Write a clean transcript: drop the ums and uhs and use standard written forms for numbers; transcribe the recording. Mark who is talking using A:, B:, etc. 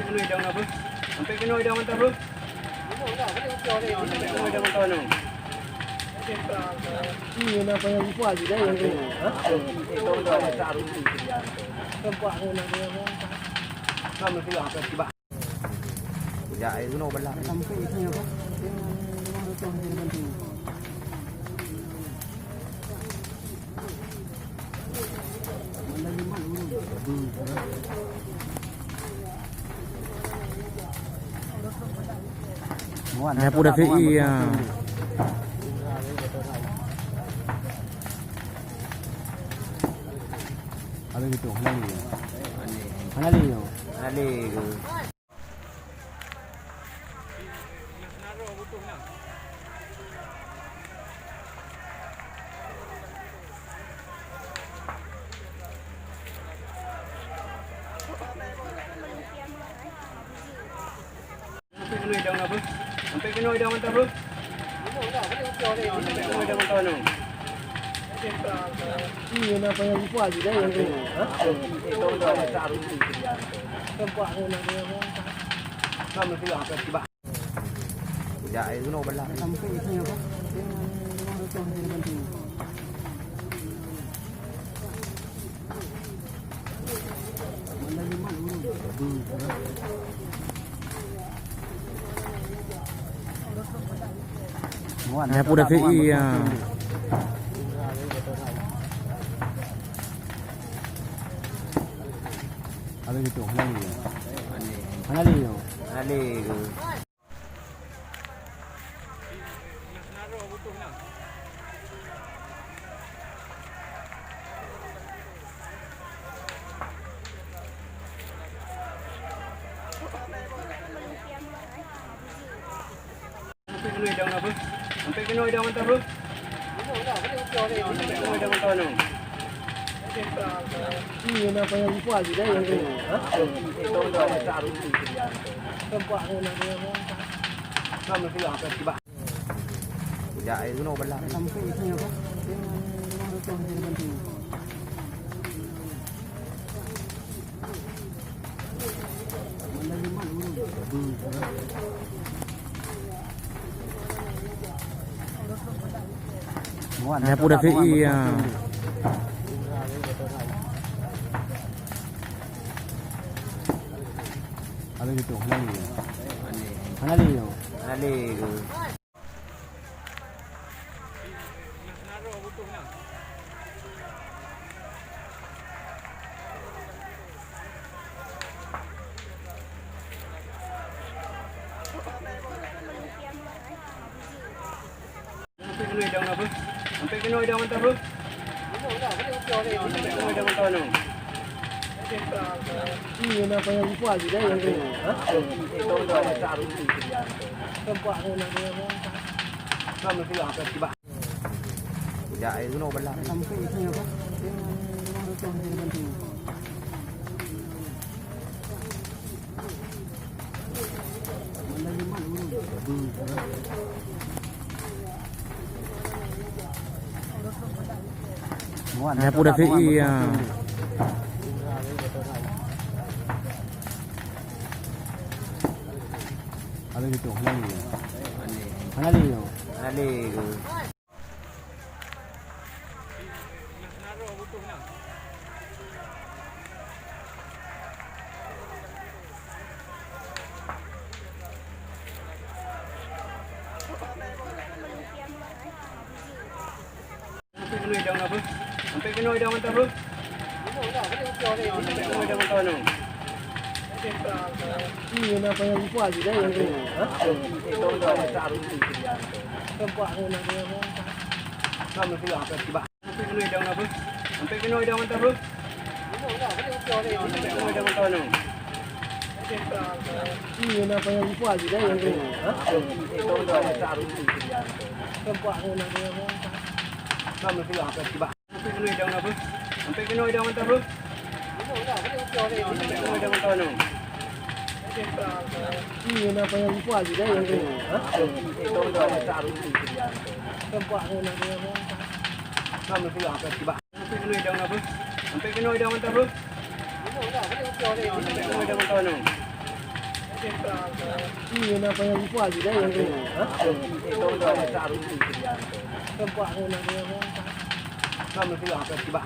A: Sampai kena hidang apa? Sampai kena hidang mantap bro. Sampai kena hidang mantap no.
B: Ini apa yang buat juga yang tu.
A: Itu dah taruh di sini.
B: Tempat nak dia.
A: Kamu tu apa tiba? Ya, itu no belah.
B: Sampai ini apa?
C: Nhà phụ đặc thị
B: ada gitu, halali.
A: Sampai kena hidang apa? Sampai kena hidang mantap bro. Sampai kena hidang mantap no.
B: Ini apa yang buat juga yang tu.
A: Itu dah taruh di sini.
B: Tempat nak dia.
A: Kamu tu apa tiba? Ya, itu no belah.
B: Sampai ini apa?
C: nhà phụ đặc thị
B: ada gitu, halali.
A: Sampai kena hidang apa? Sampai kena hidang mantap bro. Sampai kena hidang mantap no.
B: Ini apa yang buat juga yang tu.
A: Itu dah taruh di sini.
B: Tempat nak dia.
A: Kamu tu apa tiba? Ya, itu no belah.
B: Sampai ini apa?
C: nhà phụ đặc thị
B: ada gitu, halali.
A: Sampai kena hidang apa? Sampai kena hidang mantap bro. Sampai kena hidang mantap no.
B: Ini apa yang buat juga yang tu.
A: Itu dah taruh di sini.
B: Tempat nak dia.
A: Kamu tu apa tiba? Ya, itu no belah.
B: Sampai ini apa?
C: nhà phụ đặc thị
B: ada gitu, halali.
A: Sampai kena hidang apa? Sampai kena hidang mantap bro. Sampai kena hidang mantap no.
B: Ini apa yang buat juga yang tu.
A: Itu dah taruh di sini.
B: Tempat nak dia.
A: Kamu tu apa tiba? Sampai kena hidang apa? Sampai kena hidang mantap bro. Sampai kena hidang mantap no.
B: Ini apa yang buat juga yang tu.
A: Itu dah taruh di sini.
B: Tempat nak dia.
A: Kamu tu apa tiba? Sampai kena hidang apa? Sampai kena hidang mantap bro. Sampai kena hidang mantap no.
B: Ini apa yang buat juga yang tu.
A: Itu dah taruh di sini.
B: Tempat nak dia.
A: Kamu tu apa tiba? Sampai kena hidang apa? Sampai kena hidang mantap bro. Sampai kena hidang mantap no.
B: Ini kenapa yang lupa aja dah yang ini. Tempat aku nak dia.
A: Kami sudah sampai tiba.